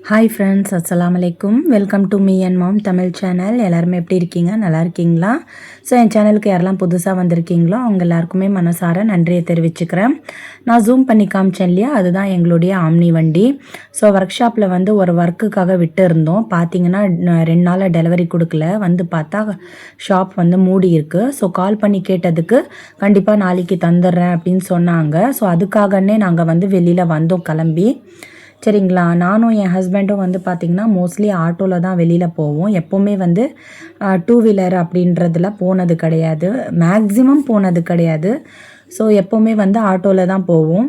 Hi friends, அஸ்ஸலாமு அலைக்கும். Welcome to me and mom Tamil channel. எல்லாருமே எப்படி இருக்கீங்க? நல்லா இருக்கீங்களா? ஸோ என் சேனலுக்கு யாரெல்லாம் புதுசாக வந்திருக்கீங்களோ அவங்க எல்லாருக்குமே மனசார நன்றியை தெரிவிச்சுக்கிறேன். நான் ஜூம் பண்ணி காமிச்சேன் இல்லையா, அதுதான் எங்களுடைய ஆம்னி வண்டி. ஸோ ஒர்க் ஷாப்பில் வந்து ஒரு ஒர்க்குக்காக விட்டு இருந்தோம். பார்த்தீங்கன்னா 2 நாளாக டெலிவரி கொடுக்கல. வந்து பார்த்தா ஷாப் வந்து மூடி இருக்குது. ஸோ கால் பண்ணி கேட்டதுக்கு கண்டிப்பாக நாளைக்கு தந்துடுறேன் அப்படின்னு சொன்னாங்க. ஸோ அதுக்காகவே நாங்கள் வந்து வெளியில் வந்தோம் கிளம்பி. சரிங்களா. நானும் என் ஹஸ்பண்டும் வந்து பார்த்திங்கன்னா மோஸ்ட்லி ஆட்டோவில் தான் வெளியில் போவோம். எப்போவுமே வந்து டூ வீலர் அப்படின்றதுல போனது கிடையாது, மேக்ஸிமம் போனது கிடையாது. ஸோ எப்போவுமே வந்து ஆட்டோவில் தான் போவோம்.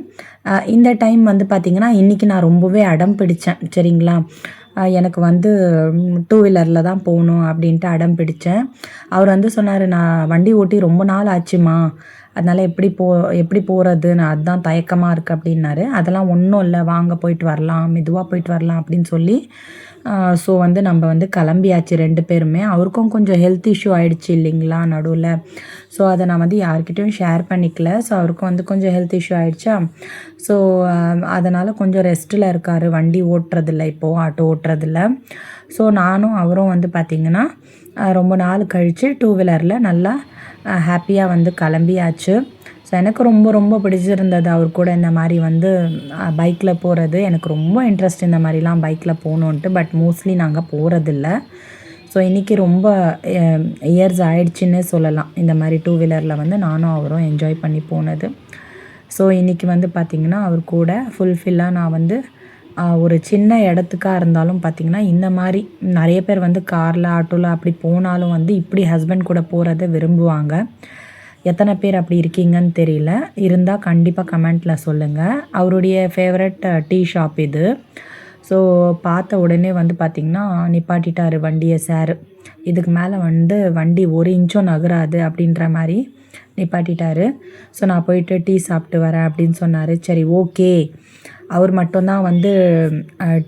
இந்த டைம் வந்து பார்த்திங்கன்னா இன்றைக்கி நான் ரொம்பவே அடம் பிடித்தேன். சரிங்களா. எனக்கு வந்து டூ வீலரில் தான் போகணும் அப்படின்ட்டு அடம் பிடித்தேன். அவர் வந்து சொன்னார், நான் வண்டி ஓட்டி ரொம்ப நாள் ஆச்சுமா, அதனால் எப்படி போகிறது, நான் அதுதான் தயக்கமாக இருக்குது அப்படின்னாரு. அதெல்லாம் ஒன்றும் இல்லை, வாங்க போயிட்டு வரலாம், மெதுவாக போயிட்டு வரலாம் அப்படின்னு சொல்லி ஸோ வந்து நம்ம வந்து கிளம்பியாச்சு 2 பேருமே. அவருக்கும் கொஞ்சம் ஹெல்த் இஷ்யூ ஆகிடுச்சு இல்லைங்களா நடுவில். ஸோ அதை நான் வந்து யார்கிட்டையும் ஷேர் பண்ணிக்கல. ஸோ அவருக்கும் வந்து கொஞ்சம் ஹெல்த் இஷ்யூ ஆகிடுச்சா. ஸோ அதனால் கொஞ்சம் ரெஸ்ட்டில் இருக்கார், வண்டி ஓட்டுறதில்ல, இப்போது ஆட்டோ ஓட்டுறதில்ல. ஸோ நானும் அவரும் வந்து பார்த்திங்கன்னா ரொம்ப நாள் கழித்து டூ வீலரில் நல்லா ஹாப்பியாக வந்து கிளம்பியாச்சு. ஸோ எனக்கு ரொம்ப ரொம்ப பிடிச்சிருந்தது அவர் கூட இந்த மாதிரி வந்து பைக்கில் போகிறது. எனக்கு ரொம்ப இன்ட்ரெஸ்ட் இந்த மாதிரிலாம் பைக்கில் போகணுன்ட்டு. பட் மோஸ்ட்லி நாங்கள் போகிறதில்ல. ஸோ இன்றைக்கி ரொம்ப இயர்ஸ் ஆயிடுச்சுன்னே சொல்லலாம் இந்த மாதிரி டூ வீலரில் வந்து நானும் அவரும் என்ஜாய் பண்ணி போனது. ஸோ இன்றைக்கி வந்து பார்த்திங்கன்னா அவர் கூட ஃபுல்ஃபில்லாக நான் வந்து ஒரு சின்ன இடத்துக்காக இருந்தாலும் பார்த்திங்கன்னா இந்த மாதிரி நிறைய பேர் வந்து காரில் ஆட்டோவில் அப்படி போனாலும் வந்து இப்படி ஹஸ்பண்ட் கூட போகிறத விரும்புவாங்க. எத்தனை பேர் அப்படி இருக்கீங்கன்னு தெரியல, இருந்தால் கண்டிப்பாக கமெண்ட்டில் சொல்லுங்கள். அவருடைய ஃபேவரட் டீ ஷாப் இது. ஸோ பார்த்த உடனே வந்து பார்த்திங்கன்னா நிப்பாட்டிட்டார் வண்டியை சார். இதுக்கு மேலே வந்து வண்டி ஒரு இன்ச்சும் நகராது அப்படின்ற மாதிரி நிப்பாட்டிட்டார். ஸோ நான் போயிட்டு டீ சாப்பிட்டு வரேன் அப்படின்னு சொன்னார். சரி, ஓகே. அவர் மட்டும்தான் வந்து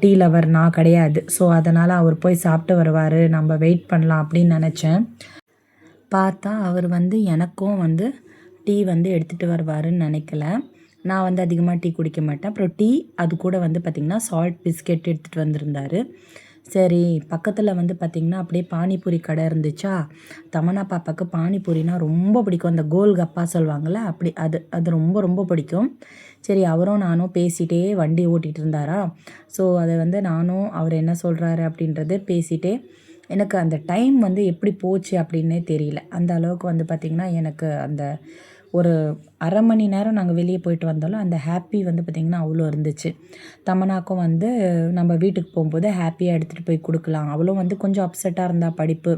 டீ லவர், நான் கிடையாது. ஸோ அதனால் அவர் போய் சாப்பிட்டு வருவார், நம்ம வெயிட் பண்ணலாம் அப்படின்னு நினச்சேன். பார்த்தா அவர் வந்து எனக்கும் வந்து டீ வந்து எடுத்துகிட்டு வருவாருன்னு நினைக்கல. நான் வந்து அதிகமாக டீ குடிக்க மாட்டேன். அப்புறம் டீ அது கூட வந்து பார்த்திங்கன்னா சால்ட் பிஸ்கெட் எடுத்துகிட்டு வந்திருந்தார். சரி, பக்கத்தில் வந்து பார்த்திங்கன்னா அப்படியே பானிபூரி கடை இருந்துச்சா. தமன்னா பாப்பாவுக்கு பானிபூரினா ரொம்ப பிடிக்கும். அந்த கோல் கப்பா சொல்லுவாங்கள்ல, அப்படி அது ரொம்ப ரொம்ப பிடிக்கும். சரி, அவரும் நானும் பேசிகிட்டே வண்டி ஓட்டிகிட்டு இருந்தாரா. ஸோ அதை வந்து நானும் அவர் என்ன சொல்கிறாரு அப்படின்றது பேசிகிட்டே எனக்கு அந்த டைம் வந்து எப்படி போச்சு அப்படின்னே தெரியல. அந்த அளவுக்கு வந்து பார்த்திங்கன்னா எனக்கு அந்த ஒரு அரை மணி நேரம் நாங்கள் வெளியே போயிட்டு வந்தாலும் அந்த ஹாப்பி வந்து பார்த்திங்கன்னா அவ்வளோ இருந்துச்சு. தமனாக்கும் வந்து நம்ம வீட்டுக்கு போகும்போது ஹாப்பியாக எடுத்துகிட்டு போய் கொடுக்கலாம். அவளும் வந்து கொஞ்சம் அப்செட்டாக இருந்தால் படிப்பு.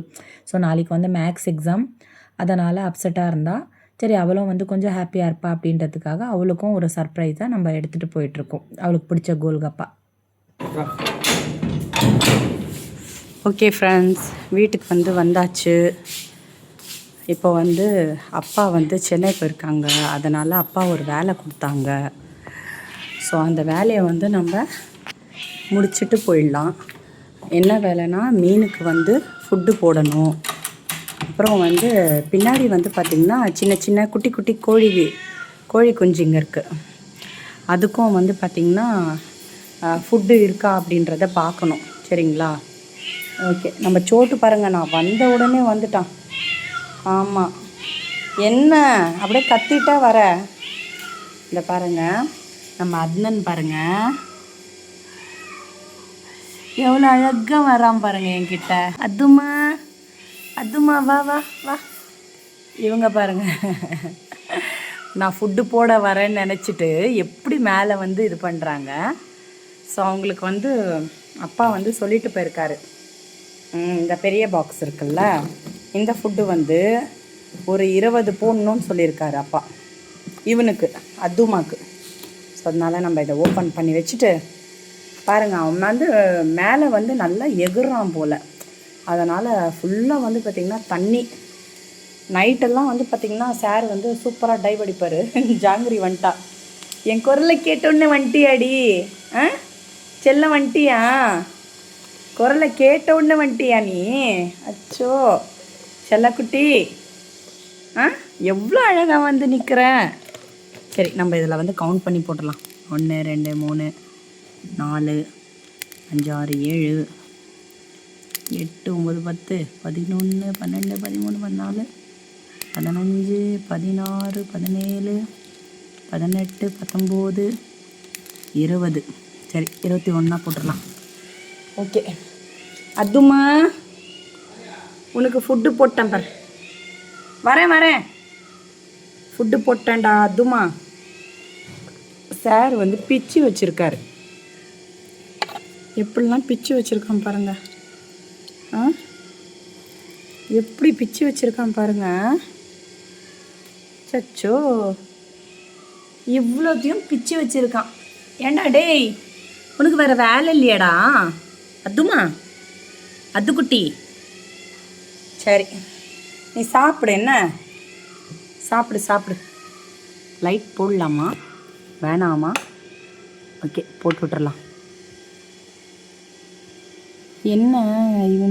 ஸோ நாளைக்கு வந்து மேக்ஸ் எக்ஸாம், அதனால் அப்செட்டாக இருந்தால். சரி, அவளும் வந்து கொஞ்சம் ஹாப்பியாக இருப்பா அப்படின்றதுக்காக அவளுக்கும் ஒரு சர்ப்ரைஸாக நம்ம எடுத்துகிட்டு போயிட்டுருக்கோம், அவளுக்கு பிடிச்ச கோல்கப்பா. ஓகே ஃப்ரெண்ட்ஸ், வீட்டுக்கு வந்து வந்தாச்சு. இப்போ வந்து அப்பா வந்து சென்னை போயிருக்காங்க, அதனால் அப்பா ஒரு வேலை கொடுத்தாங்க. ஸோ அந்த வேலையை வந்து நம்ம முடிச்சுட்டு போயிடலாம். என்ன வேலைன்னா, மீனுக்கு வந்து ஃபுட்டு போடணும். அப்புறம் வந்து பின்னாடி வந்து பார்த்திங்கன்னா சின்ன சின்ன குட்டி குட்டி கோழி குஞ்சுங்க இருக்குது. அதுக்கும் வந்து பார்த்திங்கன்னா ஃபுட்டு இருக்கா அப்படின்றத பார்க்கணும். சரிங்களா. ஓகே, நம்ம சோட்டு பாருங்கள், நான் வந்த உடனே வந்துட்டான். ஆமாம், என்ன அப்படியே கத்திட்டா வர. இந்த பாருங்கள், நம்ம அத்னன் பாருங்கள் எவ்வளோ அழகாக வரான் பாருங்கள் என்கிட்ட. அதுமா வா வா வா. இவங்க பாருங்கள், நான் ஃபுட்டு போட வரேன்னு நினச்சிட்டு எப்படி மேலே வந்து இது பண்ணுறாங்க. ஸோ அவங்களுக்கு வந்து அப்பா வந்து சொல்லிட்டு போயிருக்காரு, இந்த பெரிய பாக்ஸ் இருக்குல்ல, இந்த ஃபுட்டு வந்து ஒரு 20 போடணும்னு சொல்லியிருக்காரு அப்பா இவனுக்கு, அதுமாக்கு. ஸோ அதனால் நம்ம இதை ஓப்பன் பண்ணி வச்சுட்டு பாருங்கள், அவன் வந்து மேலே வந்து நல்லா எகுறான் போல். அதனால் ஃபுல்லாக வந்து பார்த்திங்கன்னா தண்ணி. நைட்டெல்லாம் வந்து பார்த்திங்கன்னா சார் வந்து சூப்பராக டைவ் அடிப்பார். ஜாங்கிரி வந்துட்டா, என் குரலை கேட்டோன்னே வந்துட்டியாடி, செல்ல வந்துட்டியா, குரலை கேட்டவுடனே வந்துட்டியா நீ, அச்சோ செல்லக்குட்டி, எவ்வளோ அழகாக வந்து நிற்கிற. சரி, நம்ம இதில் வந்து கவுண்ட் பண்ணி போட்டுடலாம். 1 2 3 4 5 6 7 8 9 10 11 12 13 14 15 16 17 18 19 20. சரி 21 போட்டுடலாம். ஓகே அதுமா உனக்கு ஃபுட்டு போட்டேன் பாரு. வரேன் ஃபுட்டு போட்டேன்டா அதுமா. சார் வந்து பிச்சு வச்சுருக்காரு. எப்படிலாம் பிச்சு வச்சுருக்கான் பாருங்க. எப்படி பிச்சு வச்சுருக்கான் பாருங்க. சச்சோ இவ்வளோத்தையும் பிச்சு வச்சுருக்கான். ஏண்டா டேய் உனக்கு வேறு வேலை இல்லையாடா அதுமா அதுக்குட்டி? சரி நீ சாப்பிடு. என்ன சாப்பிடு. லைட் போடலாமா வேணாமா? ஓகே போட்டு விட்டுறலாம். என்ன இது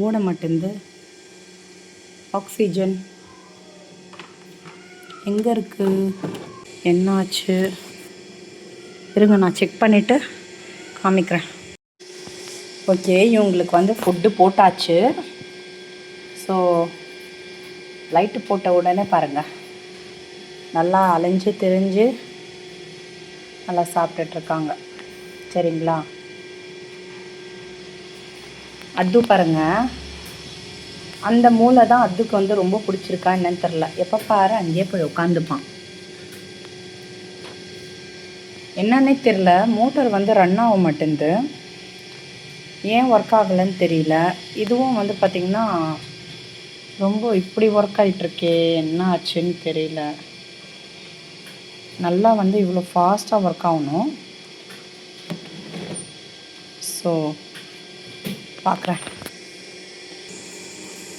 ஓட மாட்டேங்குது. ஆக்சிஜன் எங்கே இருக்குது? என்னாச்சு? இருங்க நான் செக் பண்ணிவிட்டு காமிக்கிறேன். ஓகே இவங்களுக்கு வந்து ஃபுட்டு போட்டாச்சு. ஸோ லைட்டு போட்ட உடனே பாருங்கள் நல்லா அலைஞ்சு திரிஞ்சு நல்லா சாப்பிட்டுட்ருக்காங்க. சரிங்களா? அது பாருங்க அந்த மூளை தான் அதுக்கு வந்து ரொம்ப பிடிச்சிருக்கா என்னன்னு தெரில. எப்போ பாரு அங்கேயே போய் உட்காந்துப்பான். என்னன்னே தெரில. மோட்டர் வந்து ரன் ஆக மாட்டேங்குது. ஏன் ஒர்க் ஆகலைன்னு தெரியல. இதுவும் வந்து பார்த்திங்கன்னா ரொம்ப இப்படி ஒர்க் ஆகிட்டுருக்கே, என்ன ஆச்சுன்னு தெரியல. நல்லா வந்து இவ்வளோ ஃபாஸ்ட்டாக ஒர்க் ஆகணும். ஸோ பார்க்குறேன்.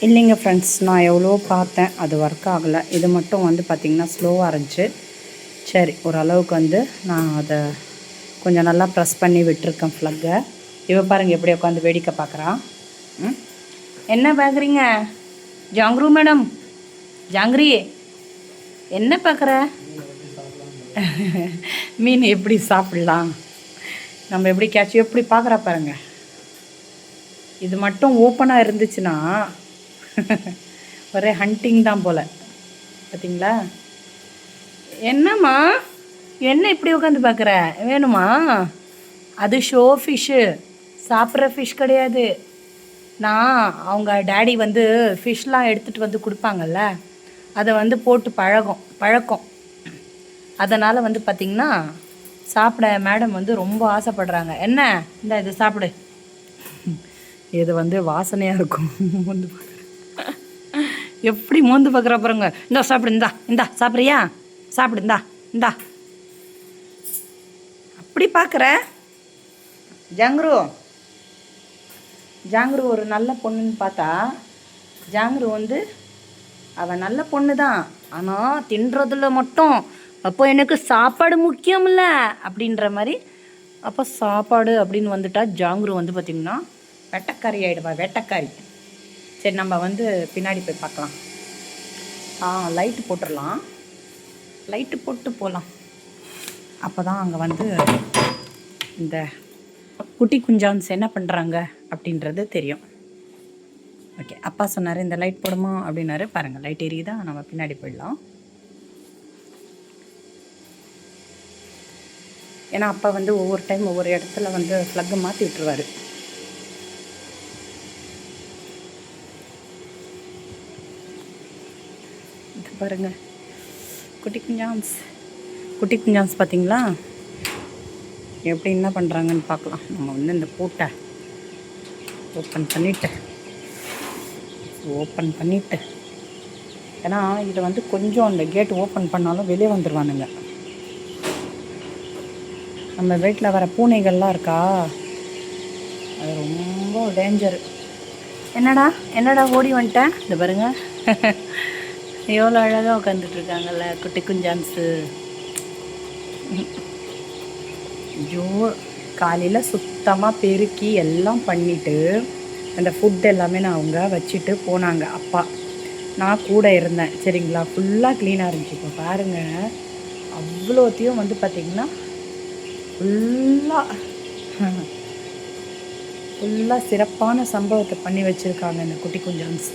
இல்லைங்க ஃப்ரெண்ட்ஸ், நான் எவ்வளோ பார்த்தேன் அது ஒர்க் ஆகலை. இது மட்டும் வந்து பார்த்திங்கன்னா ஸ்லோவாக இருந்துச்சு. சரி ஓரளவுக்கு வந்து நான் அதை கொஞ்சம் நல்லா ப்ரெஸ் பண்ணி விட்டுருக்கேன் ஃப்ளக்கை. இவ பாருங்கள் எப்படி உட்காந்து வேடிக்கை பார்க்குறான். என்ன பார்க்குறீங்க ஜாங்க்ரு மேடம்? ஜாங்கிரி என்ன பார்க்குற? மீன் எப்படி சாப்பிட்லாம், நம்ம எப்படி கேட்ச் எப்படி பார்க்குறா பாருங்க. இது மட்டும் ஓப்பனாக இருந்துச்சுன்னா ஒரே ஹண்டிங் தான் போல். பார்த்தீங்களா? என்னம்மா என்ன இப்படி உட்காந்து பார்க்குற? வேணுமா? அது ஷோ ஃபிஷ்ஷு, சாப்பிட்ற ஃபிஷ் கிடையாது. நான் அவங்க டேடி வந்து ஃபிஷ்லாம் எடுத்துகிட்டு வந்து கொடுப்பாங்கல்ல, அதை வந்து போட்டு பழக்கம். அதனால் வந்து பார்த்திங்கன்னா சாப்பிட மேடம் வந்து ரொம்ப ஆசைப்படுறாங்க. என்ன இந்த இது சாப்பிடு. இது வந்து வாசனையாக இருக்கும். மோந்து பார்க்குற எப்படி மோந்து பார்க்குற பாருங்க. இந்தா சாப்பிடு. இந்தா சாப்பிட்றியா? சாப்பிடு. இந்தா அப்படி பார்க்குற. ஜாங்க்ரு ஒரு நல்ல பொண்ணுன்னு பார்த்தா ஜாங்க்ரு வந்து அவள் நல்ல பொண்ணு தான், ஆனால் தின்றதுல மட்டும் அப்போ எனக்கு சாப்பாடு முக்கியமில்ல அப்படின்ற மாதிரி. அப்போ சாப்பாடு அப்படின்னு வந்துட்டா ஜாங்க்ரு வந்து பார்த்திங்கன்னா வெட்டைக்காரி ஆகிடுவா, வெட்டைக்காரி. சரி நம்ம வந்து பின்னாடி போய் பார்க்கலாம். லைட்டு போட்டுடலாம். லைட்டு போட்டு போகலாம். அப்போ தான் அங்கே வந்து இந்த குட்டி குஞ்சான்ஸ் என்ன பண்ணுறாங்க அப்படின்றது தெரியும். ஓகே அப்பா சொன்னார் இந்த லைட் போடுமா அப்படின்னாரு. பாருங்கள் லைட் எரியுதா. நம்ம பின்னாடி போயிடலாம். ஏன்னா அப்பா வந்து ஒவ்வொரு டைம் ஒவ்வொரு இடத்துல வந்து ஃப்ளக்கை மாற்றி விட்டுருவார். இது பாருங்கள் குட்டி குஞ்சான்ஸ் பார்த்தீங்களா எப்படி என்ன பண்ணுறாங்கன்னு பார்க்கலாம். நம்ம வந்து இந்த பூட்டை ஓப்பன் பண்ணிவிட்டு ஏன்னா இதை வந்து கொஞ்சம் அந்த கேட் ஓப்பன் பண்ணாலும் வெளியே வந்துடுவானுங்க. நம்ம வீட்டில் வர பூனைகள்லாம் இருக்கா, அது ரொம்ப டேஞ்சரு. என்னடா ஓடி வந்துட்டேன். இந்த பாருங்க எவ்வளோ அழகாக உட்காந்துட்ருக்காங்கல்ல குட்டி குஞ்சான்ஸு. ஐயோ காலையில் சுத்தமாக பெருக்கி எல்லாம் பண்ணிவிட்டு அந்த ஃபுட் எல்லாமே நான் அவங்க வச்சுட்டு போனாங்க அப்பா. நான் கூட இருந்தேன். சரிங்களா? ஃபுல்லாக க்ளீனாக இருந்துச்சு. இப்போ பாருங்கள் அவ்வளோத்தையும் வந்து பார்த்திங்கன்னா ஃபுல்லாக ஃபுல்லாக சிறப்பான சம்பவத்தை பண்ணி வச்சுருக்காங்க இந்த குட்டி குஞ்சான்ஸ்.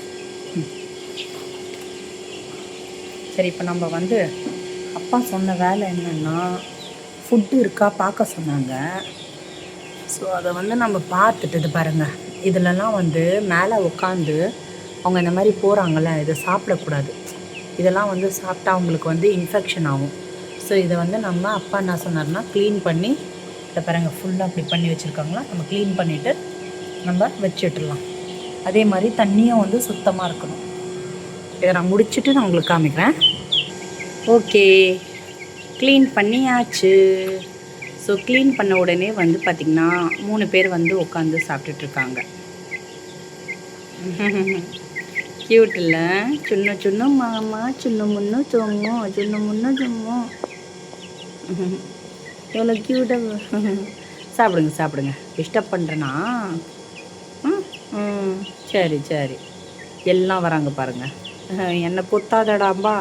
சரி, இப்போ நம்ம வந்து அப்பா சொன்ன வேலை என்னென்னா, ஃபுட்டு இருக்கா பார்க்க சொன்னாங்க. ஸோ அதை வந்து நம்ம பார்த்துட்டு, இது பாருங்கள், இதிலலாம் வந்து மேலே உட்காந்து அவங்க இந்த மாதிரி போகிறாங்கள்ல, இதை சாப்பிடக்கூடாது. இதெல்லாம் வந்து சாப்பிட்டா அவங்களுக்கு வந்து இன்ஃபெக்ஷன் ஆகும். ஸோ இதை வந்து நம்ம அப்பா என்ன சொன்னார்னா, க்ளீன் பண்ணி, இதை பாருங்கள் ஃபுல்லாக அப்படி பண்ணி வச்சுருக்காங்களா, நம்ம க்ளீன் பண்ணிவிட்டு நம்ம வச்சுட்டுலாம். அதே மாதிரி தண்ணியும் வந்து சுத்தமாக இருக்கணும். இதை நான் முடிச்சுட்டு நான் உங்களுக்கு காமிக்கிறேன். ஓகே, க்ளீன் பண்ணியாச்சு. ஸோ க்ளீன் பண்ண உடனே வந்து பார்த்திங்கன்னா 3 பேர் வந்து உட்காந்து சாப்பிட்டுட்ருக்காங்க. க்யூட் இல்லை? சின்ன சின்ன மாமா, சின்ன முன்னு சொம்மோ, சின்ன முன்னு சொம்மோ. எவ்வளோ க்யூட்டாக. சாப்பிடுங்க சாப்பிடுங்க. டிஸ்டர்ப் பண்ணுறேன்னா? சரி சரி, எல்லாம் வராங்க பாருங்கள். என்னை பொத்தாதடாம்பா.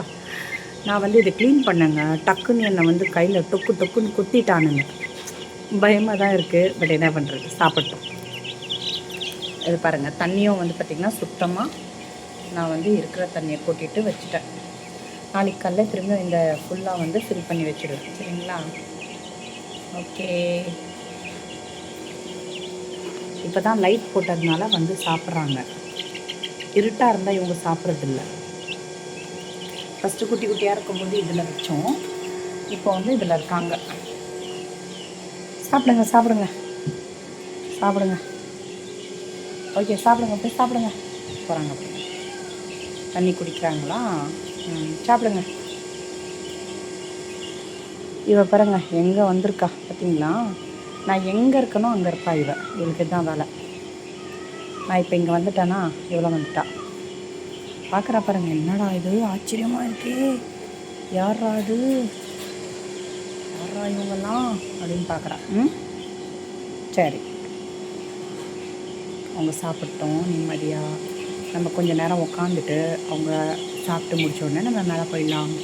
நான் வந்து இதை க்ளீன் பண்ணேங்க, டக்குன்னு என்னை வந்து கையில் டொக்குன்னு குத்திட்டானுங்க. பயமாக தான் இருக்குது, பட் என்ன பண்ணுறது, சாப்பிட்டோம். இது பாருங்கள், தண்ணியும் வந்து பார்த்திங்கன்னா சுத்தமாக நான் வந்து இருக்கிற தண்ணியை கொட்டிட்டு வச்சுட்டேன். நாளைக்கு காலையில் திரும்ப இந்த ஃபுல்லாக வந்து ஃபில் பண்ணி வச்சுடுவேன். சரிங்களா? ஓகே. இப்போ தான் லைட் போட்டதுனால வந்து சாப்பிட்றாங்க. இருட்டாக இருந்தால் இவங்க சாப்பிட்றதில்ல. ஃபஸ்ட்டு குட்டி குட்டியாக இருக்கும்போது இதில் வச்சோம், இப்போ வந்து இதில் இருக்காங்க. சாப்பிடுங்க சாப்பிடுங்க சாப்பிடுங்க. ஓகே, சாப்பிடுங்க, போய் சாப்பிடுங்க. போகிறாங்க அப்படி. தண்ணி குடிக்கிறாங்களா? சாப்பிடுங்க. இவ பாருங்க எங்கே வந்திருக்கா பார்த்தீங்களா? நான் எங்கே இருக்கனோ அங்கே இருப்பா இவ. இவளுக்கு தான் வேலை. நான் இப்போ இங்கே வந்துட்டேன்னா இவ்வளோ வந்துட்டா. பார்க்குறா பாருங்க, என்னடா இது ஆச்சரியமாக இருக்கே, யாரா இது, யாரா இவங்கெல்லாம் அப்படின்னு பார்க்குறா. சரி, அவங்க சாப்பிட்டோம் நிம்மதியாக. நம்ம கொஞ்சம் நேரம் உட்காந்துட்டு அவங்க சாப்பிட்டு முடிச்ச உடனே நம்ம மேலே போயிடலாம்.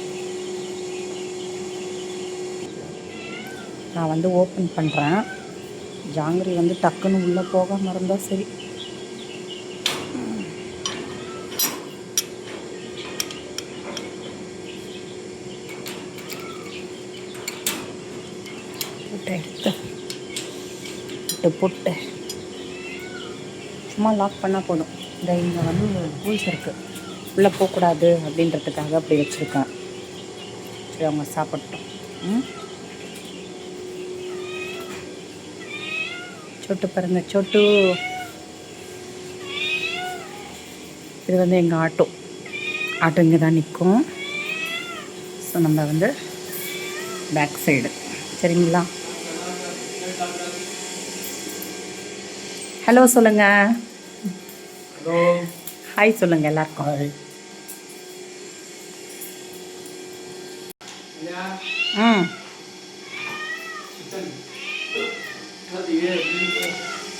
நான் வந்து ஓப்பன் பண்ணுறேன். ஜாங்கிரி வந்து டக்குன்னு உள்ளே போகாமல் இருந்தால் சரி. போட்டு சும்மா லாக் பண்ணால் போதும். இந்த இங்கே வந்து ரூல்ஸ் இருக்குது, உள்ளே போகக்கூடாது அப்படின்றதுக்காக அப்படி வச்சுருக்கேன். சரி, அவங்க சாப்பிட்டோம். சொட்டு பாருங்க, சொட்டு. இது வந்து எங்கள் ஆட்டோ இங்கே தான் நிற்கும். ஸோ நம்ம வந்து பேக் சைடு. சரிங்களா? ஹலோ சொல்லுங்க. ஹலோ, ஹாய் சொல்லுங்க எல்லாருக்கும்.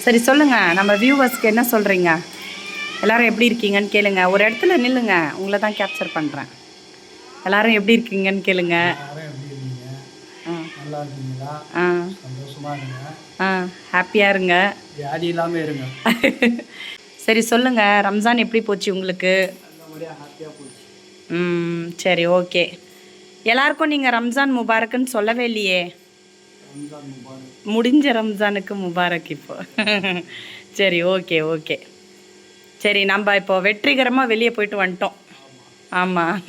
சரி சொல்லுங்க, நம்ம வியூவர்ஸ்க்கு என்ன சொல்கிறீங்க? எல்லாரும் எப்படி இருக்கீங்கன்னு கேளுங்க. ஒரு இடத்துல நில்லுங்க, உங்களை தான் கேப்சர் பண்ணுறேன். எல்லாரும் எப்படி இருக்கீங்கன்னு கேளுங்க. நல்லா இருக்கீங்களா? சந்தோஷமா இருங்க. ஹாப்பியாக இருங்க, வியாதி இல்லாமல் இருங்க. சரி சொல்லுங்கள், ரம்ஜான் எப்படி போச்சு உங்களுக்கு? நல்லபடியாக ஹாப்பியாக போச்சு. சரி, ஓகே. எல்லாருக்கும் நீங்கள் ரம்ஜான் முபாரக்குன்னு சொல்லவே இல்லையே. ரம்ஜான் முபாரக். முடிஞ்ச ரம்ஜானுக்கு முபாரக் இப்போ. சரி, ஓகே ஓகே. சரி, நம்ம இப்போ வெற்றிகரமாக வெளியே போயிட்டு வந்துட்டோம். ஆமாம்,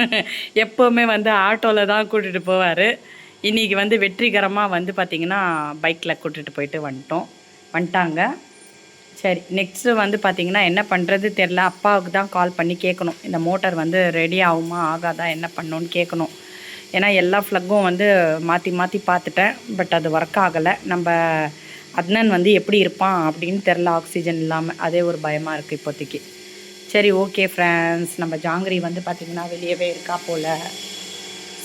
எப்போவுமே வந்து ஆட்டோவில் தான் கூட்டிகிட்டு போவார். இன்றைக்கி வந்து வெற்றிகரமாக வந்து பார்த்திங்கன்னா பைக்கில் கூட்டிகிட்டு போயிட்டு வந்துட்டாங்க. சரி, நெக்ஸ்ட்டு வந்து பார்த்திங்கன்னா என்ன பண்ணுறது தெரில. அப்பாவுக்கு தான் கால் பண்ணி கேட்கணும், இந்த மோட்டார் வந்து ரெடி ஆகுமா ஆகாதா, என்ன பண்ணணுன்னு கேட்கணும். ஏன்னா எல்லா ஃப்ளக்கும் வந்து மாற்றி பார்த்துட்டேன், பட் அது ஒர்க் ஆகலை. நம்ம அத்னன் வந்து எப்படி இருப்பான் அப்படின்னு தெரில, ஆக்சிஜன் இல்லாமல். அதே ஒரு பயமாக இருக்குது இப்போதைக்கு. சரி, ஓகே ஃப்ரெண்ட்ஸ், நம்ம ஜாங்கிரி வந்து பார்த்திங்கன்னா வெளியவே இருக்கா போல்.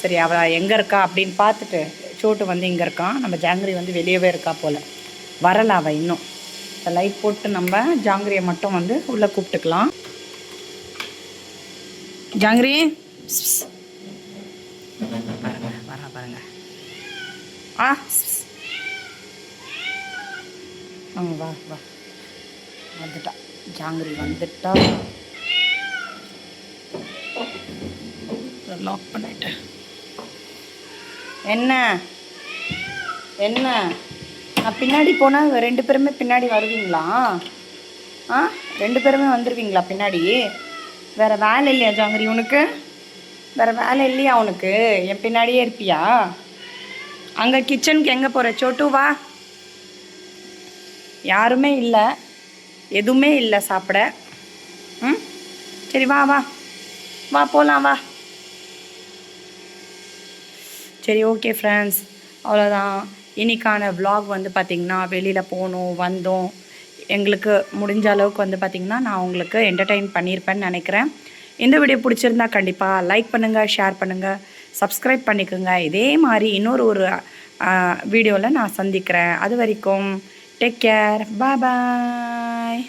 சரி, அவள் எங்கே இருக்கா அப்படின்னு பார்த்துட்டு, சோட்டு வந்து இங்கே இருக்கான், நம்ம ஜாங்கிரி வந்து வெளியவே இருக்கா போல். வரலை அவள் இன்னும். இப்போ லைட் போட்டு நம்ம ஜாங்கிரியை மட்டும் வந்து உள்ளே கூப்பிட்டுக்கலாம். ஜாங்கிரி பாருங்க. வா வா. வந்துட்டா ஜாங்கிரி வந்துட்டா. லாக் பண்ணிட்டேன். என்ன என்ன நான் பின்னாடி போனால் 2 பேருமே பின்னாடி வருவீங்களா? 2 பேருமே வந்துடுவீங்களா பின்னாடி? வேறு வேலை இல்லையா ஜாங்கிரி உனக்கு? வேறு வேலை இல்லையா உனக்கு? என் பின்னாடியே இருப்பியா? அங்கே கிச்சனுக்கு எங்கே போகிற? சோட்டு வா. யாருமே இல்லை, எதுவுமே இல்லை சாப்பிட. சரி வா வா வா போகலாம் வா. சரி ஓகே ஃப்ரெண்ட்ஸ், அவ்வளோதான் இன்றைக்கான விலாக் வந்து பார்த்திங்கன்னா வெளியில் போனோம் வந்தோம். எங்களுக்கு முடிஞ்ச அளவுக்கு வந்து பார்த்திங்கன்னா நான் உங்களுக்கு என்டர்டெயின் பண்ணியிருப்பேன்னு நினைக்கிறேன். இந்த வீடியோ பிடிச்சிருந்தா கண்டிப்பாக லைக் பண்ணுங்கள், ஷேர் பண்ணுங்கள், சப்ஸ்கிரைப் பண்ணிக்கோங்க. இதே மாதிரி ஒரு வீடியோவில் நான் சந்திக்கிறேன். அது வரைக்கும் டேக் கேர், பாய்.